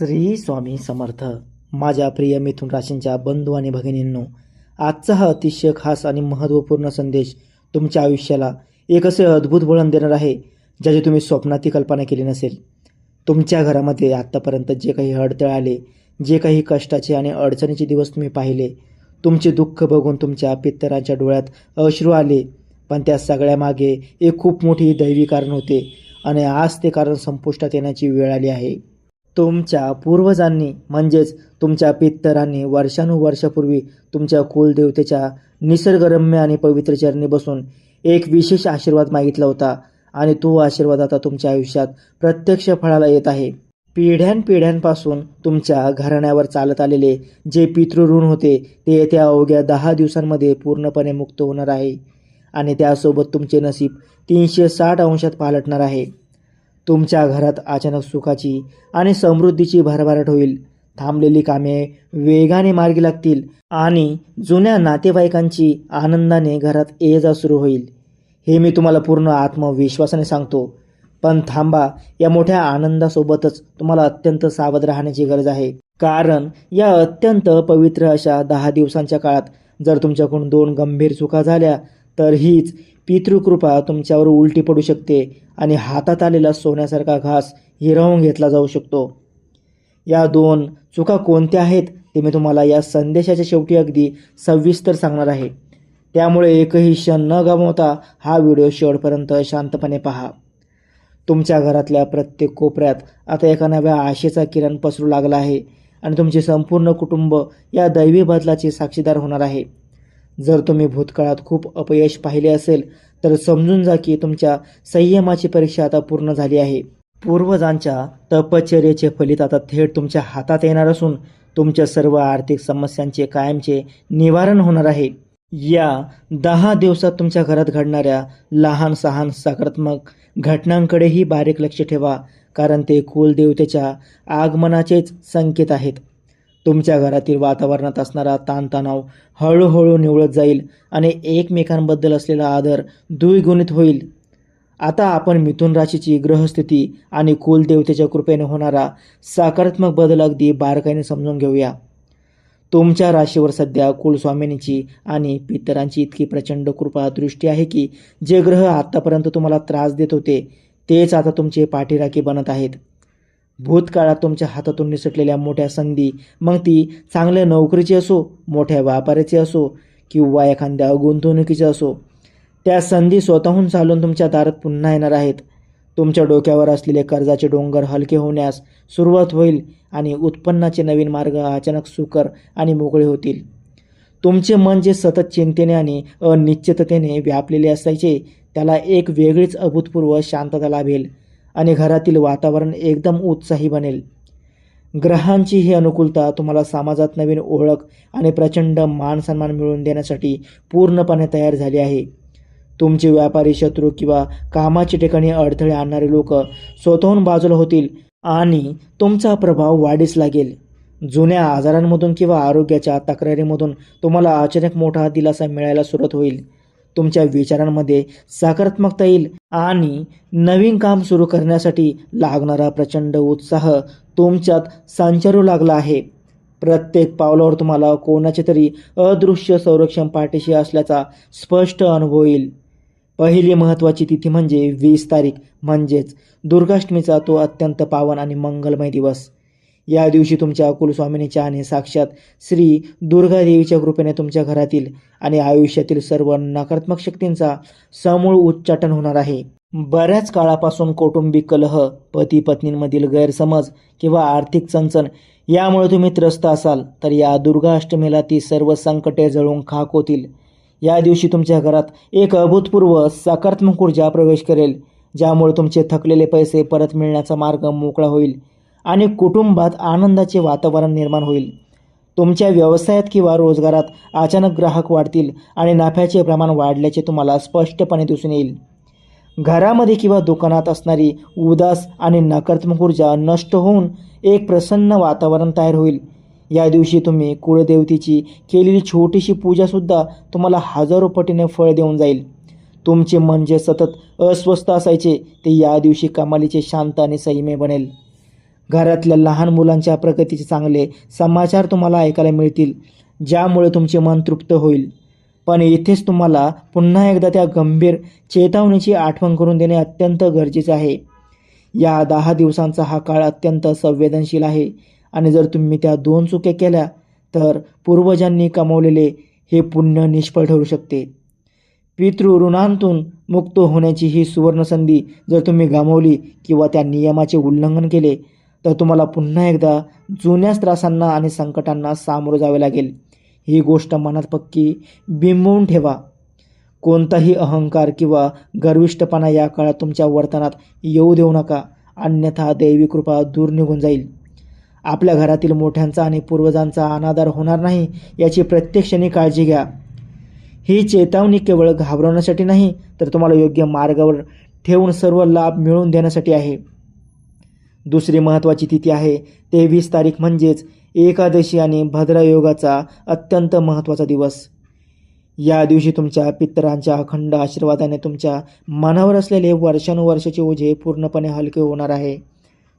श्री स्वामी समर्थ. माझ्या प्रिय मिथुन राशींच्या बंधू आणि भगिनींनो, आजचा हा अतिशय खास आणि महत्त्वपूर्ण संदेश तुमच्या आयुष्याला एक असे अद्भुत वळण देणार आहे ज्याची तुम्ही स्वप्नातही कल्पना केली नसेल. तुमच्या घरामध्ये आत्तापर्यंत जे काही अडथळे आले, जे काही कष्टाचे आणि अडचणीचे दिवस तुम्ही पाहिले, तुमचे दुःख बघून तुमच्या पितरांच्या डोळ्यात अश्रू आले, पण त्या सगळ्यामागे एक खूप मोठी दैवी कारण होते आणि आज ते कारण संपुष्टात येण्याची वेळ आली आहे. तुमच्या पूर्वजांनी म्हणजेच तुमच्या पितरांनी वर्षानुवर्षापूर्वी तुमच्या कुलदेवतेच्या निसर्गरम्य आणि पवित्र चरणी बसून एक विशेष आशीर्वाद मागितला होता आणि तो आशीर्वाद आता तुमच्या आयुष्यात प्रत्यक्ष फळाला येत आहे. पिढ्यानपिढ्यांपासून तुमच्या घराण्यावर चालत आलेले जे पितृऋण होते ते येत्या अवघ्या 10 दिवसांमध्ये पूर्णपणे मुक्त होणार आहे आणि त्यासोबत तुमचे नशीब 360 अंशात पालटणार आहे. तुमच्या घरात अचानक सुखाची आणि समृद्धीची भरभराट होईल. थांबलेली कामे वेगाने मार्गी लागतील आणि जुन्या नातेवाईकांची आनंदाने घरात ये-जा सुरू होईल. हे मी तुम्हाला पूर्ण आत्मविश्वासाने सांगतो. पण थांबा, या मोठ्या आनंदासोबतच तुम्हाला अत्यंत सावध राहण्याची गरज आहे. कारण या अत्यंत पवित्र अशा 10 दिवसांच्या काळात जर तुमच्याकडून 2 गंभीर चुका झाल्या तर हीच पितृकृपा तुमच्यावर उलटी पडू शकते आणि हातात आलेला सोन्यासारखा घास हिरावून घेतला जाऊ शकतो. या 2 चुका कोणत्या आहेत ते मी तुम्हाला या संदेशाच्या शेवटी अगदी सविस्तर सांगणार आहे. त्यामुळे एकही क्षण न गमावता हा व्हिडिओ शेवटपर्यंत शांतपणे पहा. तुमच्या घरातल्या प्रत्येक कोपऱ्यात आता एका नव्या आशेचा किरण पसरू लागला आहे आणि तुमचे संपूर्ण कुटुंब या दैवी बदलाचे साक्षीदार होणार आहे. जर तुम्ही भूतकाळात खूप अपयश पाहिले असेल तर समजून जा की तुमच्या संयमाची परीक्षा आता पूर्ण झाली आहे. पूर्वजांच्या तपश्चर्येचे फलित आता थेट तुमच्या हातात येणार असून तुमच्या सर्व आर्थिक समस्यांचे कायमचे निवारण होणार आहे. या 10 दिवसात तुमच्या घरात घडणाऱ्या लहान सहान सकारात्मक घटनांकडेही बारीक लक्ष ठेवा, कारण ते कुलदेवतेच्या आगमनाचेच संकेत आहेत. तुमच्या घरातील वातावरणात असणारा ताणतणाव हळूहळू निवळत जाईल आणि एकमेकांबद्दल असलेला आदर द्विगुणित होईल. आता आपण मिथुन राशीची ग्रहस्थिती आणि कुलदेवतेच्या कृपेने होणारा सकारात्मक बदल अगदी बारकाईने समजून घेऊया. तुमच्या राशीवर सध्या कुलस्वामिनीची आणि पितरांची इतकी प्रचंड कृपा दृष्टी आहे की जे ग्रह आत्तापर्यंत तुम्हाला त्रास देत होते तेच आता तुमचे पाठीराखी बनत आहेत. भूतकाळात तुमच्या हातातून निसटलेल्या मोठ्या संधी, मग ती चांगल्या नोकरीची असो, मोठ्या व्यापाराची असो किंवा एखाद्या गुंतवणुकीची असो, त्या संधी स्वतःहून चालून तुमच्या दारात पुन्हा येणार आहेत. तुमच्या डोक्यावर असलेले कर्जाचे डोंगर हलके होण्यास सुरुवात होईल आणि उत्पन्नाचे नवीन मार्ग अचानक सुकर आणि मोकळे होतील. तुमचे मन जे सतत चिंतेने आणि अनिश्चिततेने व्यापलेले असायचे त्याला एक वेगळीच अभूतपूर्व शांतता लाभेल आणि घरातील वातावरण एकदम उत्साही बनेल. ग्रहांची ही अनुकूलता तुम्हाला समाजात नवीन ओळख आणि प्रचंड मानसन्मान मिळवून देण्यासाठी पूर्णपणे तयार झाली आहे. तुमचे व्यापारी शत्रू किंवा कामाच्या ठिकाणी अडथळे आणणारे लोक स्वतःहून बाजूला होतील आणि तुमचा प्रभाव वाढीस लागेल. जुन्या आजारांमधून किंवा आरोग्याच्या तक्रारीमधून तुम्हाला अचानक मोठा दिलासा मिळायला सुरुवात होईल. तुमच्या विचारांमध्ये सकारात्मकता येईल आणि नवीन काम सुरू करण्यासाठी लागणारा प्रचंड उत्साह तुमच्यात संचारू लागला आहे. प्रत्येक पावलावर तुम्हाला कोणाचे तरी अदृश्य संरक्षण पाठीशी असल्याचा स्पष्ट अनुभव येईल. पहिली महत्त्वाची तिथी म्हणजे 20 तारीख म्हणजेच दुर्गाष्टमीचा तो अत्यंत पावन आणि मंगलमय दिवस. या दिवशी तुमच्या कुलस्वामिनीच्या आणि साक्षात श्री दुर्गा देवीच्या कृपेने तुमच्या घरातील आणि आयुष्यातील सर्व नकारात्मक शक्तींचा समूळ उच्चाटन होणार आहे. बऱ्याच काळापासून कौटुंबिक कलह, पती पत्नींमधील गैरसमज किंवा आर्थिक चणचण यामुळे तुम्ही त्रस्त असाल तर या दुर्गा अष्टमीला ती सर्व संकटे जळून खाक होतील. या दिवशी तुमच्या घरात एक अभूतपूर्व सकारात्मक ऊर्जा प्रवेश करेल, ज्यामुळे तुमचे थकलेले पैसे परत मिळण्याचा मार्ग मोकळा होईल आणि कुटुंबात आनंदाचे वातावरण निर्माण होईल. तुमच्या व्यवसायात किंवा रोजगारात अचानक ग्राहक वाढतील आणि नफ्याचे प्रमाण वाढल्याचे तुम्हाला स्पष्टपणे दिसून येईल. घरामध्ये किंवा दुकानात असणारी उदास आणि नकारात्मक ऊर्जा नष्ट होऊन एक प्रसन्न वातावरण तयार होईल. या दिवशी तुम्ही कुळदेवतेची केलेली छोटीशी पूजासुद्धा तुम्हाला हजारो पटीने फळ देऊन जाईल. तुमचे मन जे सतत अस्वस्थ असायचे ते या दिवशी कमालीचे शांत आणि संयमी बनेल. घरातल्या लहान मुलांच्या प्रगतीचे चांगले समाचार तुम्हाला ऐकायला मिळतील, ज्यामुळे तुमचे मन तृप्त होईल. पण इथेच तुम्हाला पुन्हा एकदा त्या गंभीर चेतावणीची आठवण करून देणे अत्यंत गरजेचे आहे. या 10 दिवसांचा हा काळ अत्यंत संवेदनशील आहे आणि जर तुम्ही त्या 2 चुक्या केल्या तर पूर्वजांनी कमावलेले हे पुण्य निष्फळ ठरू शकते. पितृऋणांतून मुक्त होण्याची ही सुवर्णसंधी जर तुम्ही गमावली किंवा त्या नियमाचे उल्लंघन केले तर तुम्हाला पुन्हा एकदा जुन्याच त्रासांना आणि संकटांना सामोरं जावे लागेल. ही गोष्ट मनात पक्की बिंबवून ठेवा. कोणताही अहंकार किंवा गर्विष्ठपणा या काळात तुमच्या वर्तनात येऊ देऊ नका, अन्यथा दैवी कृपा दूर निघून जाईल. आपल्या घरातील मोठ्यांचा आणि पूर्वजांचा अनादर होणार नाही याची प्रत्येक क्षणी काळजी घ्या. ही चेतावणी केवळ घाबरवण्यासाठी नाही तर तुम्हाला योग्य मार्गावर ठेवून सर्व लाभ मिळवून देण्यासाठी आहे. दुसरी महत्त्वाची तिथी आहे 23 तारीख, म्हणजेच एकादशी आणि भद्रयोगाचा अत्यंत महत्त्वाचा दिवस. या दिवशी तुमच्या पितरांच्या अखंड आशीर्वादाने तुमच्या मनावर असलेले वर्षानुवर्षाचे ओझे पूर्णपणे हलके होणार आहे.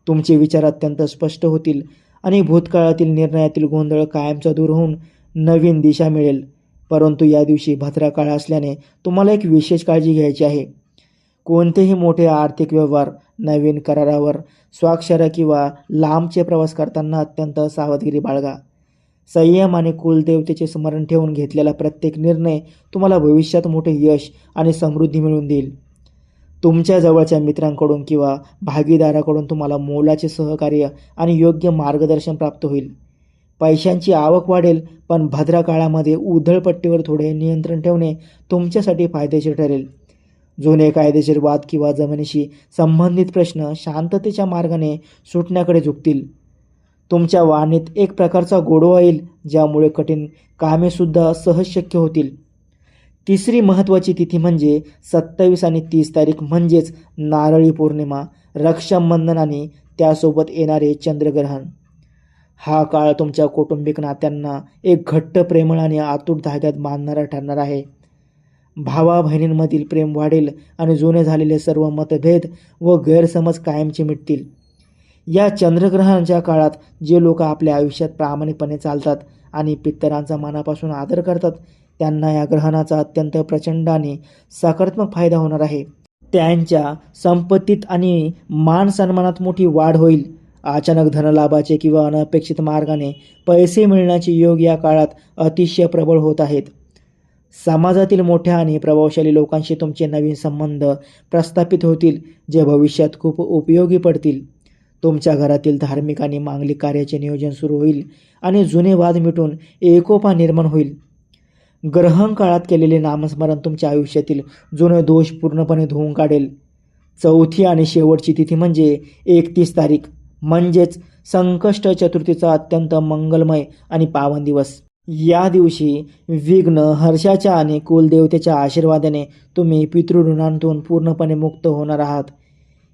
तुमचे विचार अत्यंत स्पष्ट होतील आणि भूतकाळातील निर्णयातील गोंधळ कायमचा दूर होऊन नवीन दिशा मिळेल. परंतु या दिवशी भद्रा काळ असल्याने तुम्हाला एक विशेष काळजी घ्यायची आहे. कोणतेही मोठे आर्थिक व्यवहार, नवीन करारावर स्वाक्षऱ्या किंवा लांबचे प्रवास करताना अत्यंत सावधगिरी बाळगा. संयम आणि कुलदेवतेचे स्मरण ठेवून घेतलेला प्रत्येक निर्णय तुम्हाला भविष्यात मोठे यश आणि समृद्धी मिळवून देईल. तुमच्या जवळच्या मित्रांकडून किंवा भागीदाराकडून तुम्हाला मोलाचे सहकार्य आणि योग्य मार्गदर्शन प्राप्त होईल. पैशांची आवक वाढेल, पण भद्रा काळामध्ये उधळपट्टीवर थोडे नियंत्रण ठेवणे तुमच्यासाठी फायदेशीर ठरेल. जुने कायदेशीर वाद किंवा जमिनीशी संबंधित प्रश्न शांततेच्या मार्गाने सुटण्याकडे झुकतील. तुमच्या वाणीत एक प्रकारचा गोडवा येईल, ज्यामुळे कठीण कामेसुद्धा सहज शक्य होतील. तिसरी महत्त्वाची तिथी म्हणजे 27 आणि 30 तारीख, म्हणजेच नारळी पौर्णिमा, रक्षाबंधन आणि त्यासोबत येणारे चंद्रग्रहण. हा काळ तुमच्या कौटुंबिक नात्यांना एक घट्ट, प्रेमळ आणि अतूट धाग्यात बांधणारा ठरणार आहे. भावा बहिणींमधील प्रेम वाढेल आणि जुने झालेले सर्व मतभेद व गैरसमज कायमचे मिटतील. या चंद्रग्रहणाच्या काळात जे लोक आपल्या आयुष्यात प्रामाणिकपणे चालतात आणि पितरांचा मनापासून आदर करतात त्यांना या ग्रहणाचा अत्यंत प्रचंड आणि सकारात्मक फायदा होणार आहे. त्यांच्या संपत्तीत आणि मान सन्मानात मोठी वाढ होईल. अचानक धनलाभाचे किंवा अनपेक्षित मार्गाने पैसे मिळण्याचे योग या काळात अतिशय प्रबळ होत आहेत. समाजातील मोठ्या आणि प्रभावशाली लोकांशी तुमचे नवीन संबंध प्रस्थापित होतील, जे भविष्यात खूप उपयोगी पडतील. तुमच्या घरातील धार्मिक आणि मांगलिक कार्याचे नियोजन सुरू होईल आणि जुने वाद मिटून एकोपा निर्माण होईल. ग्रहण काळात केलेले नामस्मरण तुमच्या आयुष्यातील जुने दोष पूर्णपणे धुवून काढेल. चौथी आणि शेवटची तिथी म्हणजे 31 तारीख, म्हणजेच संकष्ट चतुर्थीचा अत्यंत मंगलमय आणि पावन दिवस. या दिवशी विघ्न, हर्षाच्या आणि कुलदेवतेच्या आशीर्वादाने तुम्ही पितृऋणांतून पूर्णपणे मुक्त होणार आहात.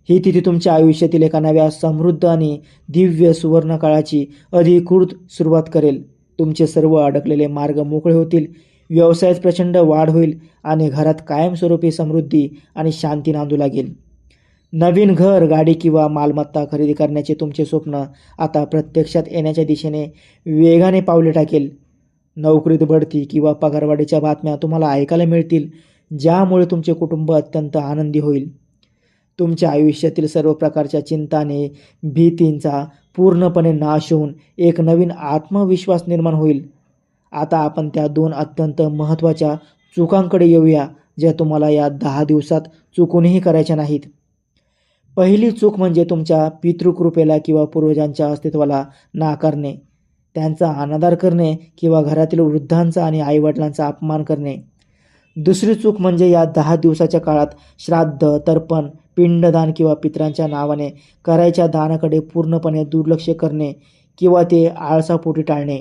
ही तिथी तुमच्या आयुष्यातील एका नव्या समृद्ध आणि दिव्य सुवर्ण काळाची अधिकृत सुरुवात करेल. तुमचे सर्व अडकलेले मार्ग मोकळे होतील, व्यवसायात प्रचंड वाढ होईल आणि घरात कायमस्वरूपी समृद्धी आणि शांती नांदू लागेल. नवीन घर, गाडी किंवा मालमत्ता खरेदी करण्याचे तुमचे स्वप्न आता प्रत्यक्षात येण्याच्या दिशेने वेगाने पावले टाकेल. नोकरीत बढती किंवा पगारवाढीच्या बातम्या तुम्हाला ऐकायला मिळतील, ज्यामुळे तुमचे कुटुंब अत्यंत आनंदी होईल. तुमच्या आयुष्यातील सर्व प्रकारच्या चिंता आणि भीतींचा पूर्णपणे नाश होऊन एक नवीन आत्मविश्वास निर्माण होईल. आता आपण त्या 2 अत्यंत महत्त्वाच्या चुकांकडे येऊया, ज्या तुम्हाला या 10 दिवसात चुकूनही करायच्या नाहीत. पहिली चूक म्हणजे तुमच्या पितृकृपेला किंवा पूर्वजांच्या अस्तित्वाला नाकारणे, त्यांचा अनादर करणे किंवा घरातील वृद्धांचा आणि आईवडिलांचा अपमान करणे. दुसरी चूक म्हणजे या 10 दिवसाच्या काळात श्राद्ध, तर्पण, पिंडदान किंवा पितरांच्या नावाने करायच्या दानाकडे पूर्णपणे दुर्लक्ष करणे किंवा ते आळसापोटी टाळणे.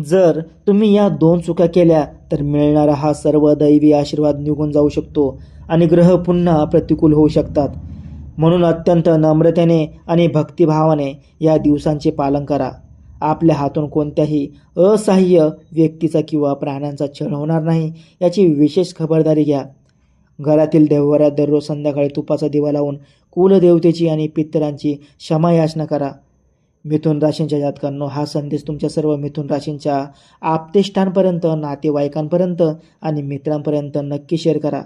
जर तुम्ही या 2 चुका केल्या तर मिळणारा हा सर्व दैवी आशीर्वाद निघून जाऊ शकतो आणि ग्रह पुन्हा प्रतिकूल होऊ शकतात. म्हणून अत्यंत नम्रतेने आणि भक्तिभावाने या दिवसांचे पालन करा. आपल्या हातून कोणत्याही असहाय्य व्यक्तीचा किंवा प्राण्यांचा छळ होणार नाही याची विशेष खबरदारी घ्या. घरातील देव्हाऱ्यात दररोज संध्याकाळी तुपाचा दिवा लावून कुलदेवतेची आणि पितरांची क्षमायाचना करा. मिथुन राशींच्या जातकांनो, हा संदेश तुमच्या सर्व मिथुन राशींच्या आप्तेष्टांपर्यंत, नातेवाईकांपर्यंत आणि मित्रांपर्यंत नक्की शेअर करा.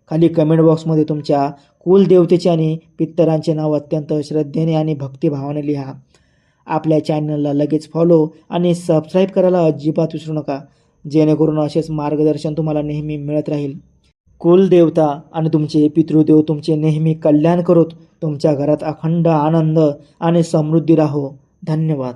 खाली कमेंट बॉक्समध्ये तुमच्या कुलदेवतेचे आणि पितरांचे नाव अत्यंत श्रद्धेने आणि भक्तिभावाने लिहा. आपल्या चॅनलला लगेच फॉलो आणि सबस्क्राईब करायला अजिबात विसरू नका, जेणेकरून असेच मार्गदर्शन तुम्हाला नेहमी मिळत राहील. कुलदेवता आणि तुमचे पितृदेव तुमचे नेहमी कल्याण करोत. तुमच्या घरात अखंड आनंद आणि समृद्धी राहो. धन्यवाद.